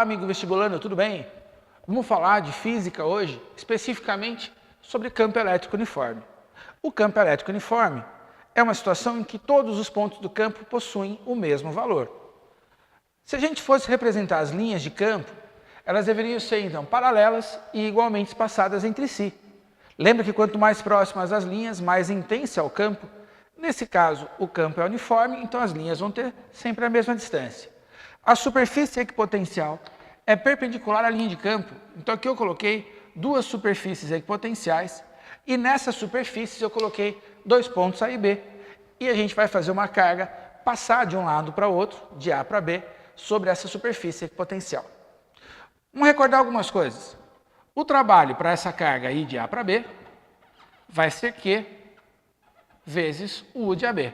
Olá, amigo vestibulando, tudo bem? Vamos falar de física hoje, especificamente sobre campo elétrico uniforme. O campo elétrico uniforme é uma situação em que todos os pontos do campo possuem o mesmo valor. Se a gente fosse representar as linhas de campo, elas deveriam ser, então, paralelas e igualmente espaçadas entre si. Lembra que quanto mais próximas as linhas, mais intenso é o campo? Nesse caso, o campo é uniforme, então as linhas vão ter sempre a mesma distância. A superfície equipotencial é perpendicular à linha de campo, então aqui eu coloquei duas superfícies equipotenciais e nessas superfícies eu coloquei dois pontos A e B e a gente vai fazer uma carga passar de um lado para o outro, de A para B, sobre essa superfície equipotencial. Vamos recordar algumas coisas. O trabalho para essa carga aí de A para B vai ser Q vezes o U de AB.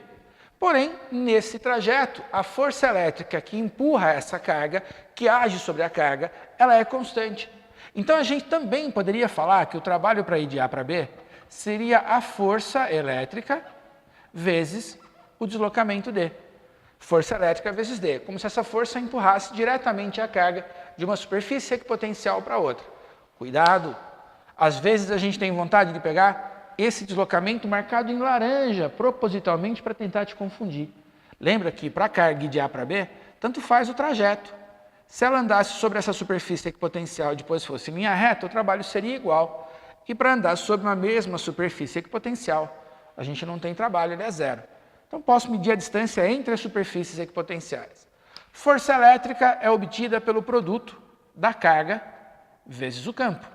Porém, nesse trajeto, a força elétrica que empurra essa carga, que age sobre a carga, ela é constante. Então, a gente também poderia falar que o trabalho para ir de A para B seria a força elétrica vezes o deslocamento D. Força elétrica vezes D, como se essa força empurrasse diretamente a carga de uma superfície equipotencial para outra. Cuidado! Às vezes a gente tem vontade de pegar esse deslocamento marcado em laranja, propositalmente para tentar te confundir. Lembra que para a carga ir de A para B, tanto faz o trajeto. Se ela andasse sobre essa superfície equipotencial e depois fosse em linha reta, o trabalho seria igual. E para andar sobre uma mesma superfície equipotencial, a gente não tem trabalho, ele é zero. Então, posso medir a distância entre as superfícies equipotenciais. Força elétrica é obtida pelo produto da carga vezes o campo.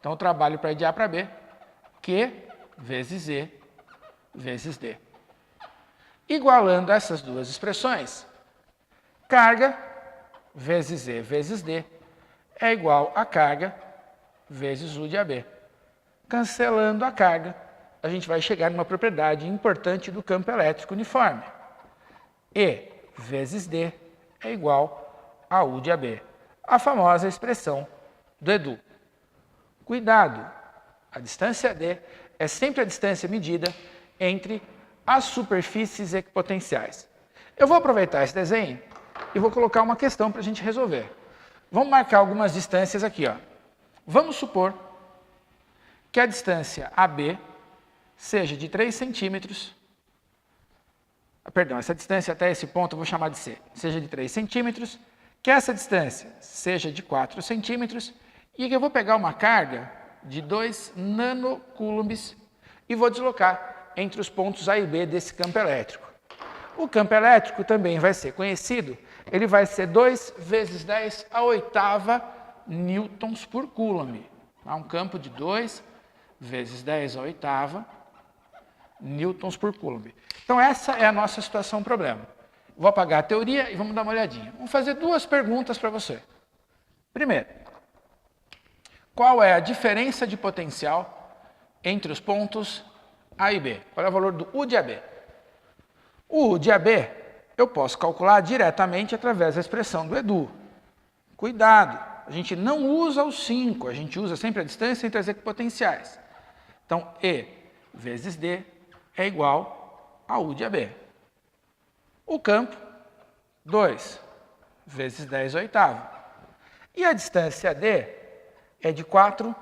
Então, o trabalho para ir de A para B, Q vezes E vezes D. Igualando essas duas expressões, carga vezes E vezes D é igual a carga vezes U de AB. Cancelando a carga, a gente vai chegar numa propriedade importante do campo elétrico uniforme. E vezes D é igual a U de AB, a famosa expressão do Edu. Cuidado! A distância D é sempre a distância medida entre as superfícies equipotenciais. Eu vou aproveitar esse desenho e vou colocar uma questão para a gente resolver. Vamos marcar algumas distâncias aqui. Vamos supor que a distância AB seja de 3 centímetros. Perdão, essa distância até esse ponto eu vou chamar de C. Seja de 3 centímetros, que essa distância seja de 4 centímetros e que eu vou pegar uma carga de 2 nanocoulombs e vou deslocar entre os pontos A e B desse campo elétrico. O campo elétrico também vai ser conhecido, ele vai ser 2 vezes 10 a oitava newtons por coulomb. Um campo de 2 vezes 10 a oitava newtons por coulomb. Então essa é a nossa situação problema. Vou apagar a teoria e vamos dar uma olhadinha. Vamos fazer duas perguntas para você. Primeiro, qual é a diferença de potencial entre os pontos A e B? Qual é o valor do U de AB? O U de AB eu posso calcular diretamente através da expressão do Edu. Cuidado, a gente não usa o 5, a gente usa sempre a distância entre as equipotenciais. Então, E vezes D é igual a U de AB. O campo, 2 vezes 10 oitava. E a distância D é de 4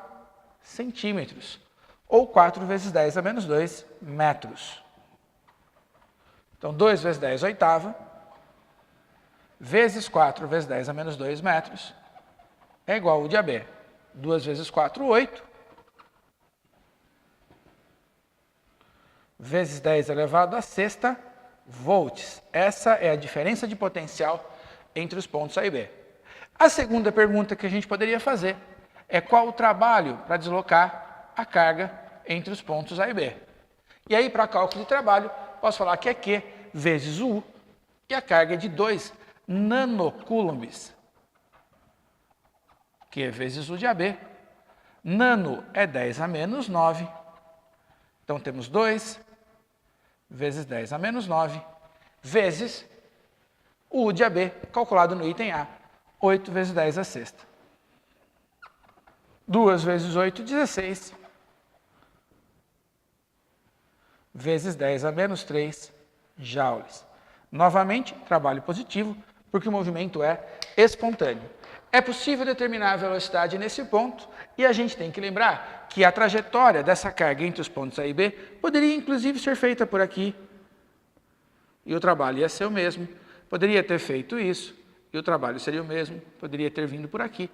centímetros, ou 4 vezes 10 a menos 2 metros. Então, 2 vezes 10 oitava, vezes 4 vezes 10 a menos 2 metros, é igual a U de AB. 2 vezes 4, 8. Vezes 10 elevado à sexta volts. Essa é a diferença de potencial entre os pontos A e B. A segunda pergunta que a gente poderia fazer é qual o trabalho para deslocar a carga entre os pontos A e B. E aí, para cálculo de trabalho, posso falar que é Q vezes o U, e a carga é de 2 nanocoulombs. Q vezes U de AB. Nano é 10 a menos 9. Então, temos 2 vezes 10 a menos 9, vezes o U de AB, calculado no item A, 8 vezes 10 a sexta. 2 vezes 8, 16. Vezes 10 a menos 3 joules. Novamente, trabalho positivo, porque o movimento é espontâneo. É possível determinar a velocidade nesse ponto e a gente tem que lembrar que a trajetória dessa carga entre os pontos A e B poderia inclusive ser feita por aqui e o trabalho ia ser o mesmo. Poderia ter feito isso e o trabalho seria o mesmo, poderia ter vindo por aqui,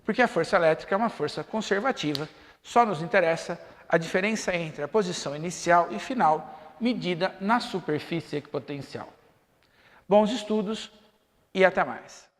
porque a força elétrica é uma força conservativa, só nos interessa a diferença entre a posição inicial e final medida na superfície equipotencial. Bons estudos e até mais!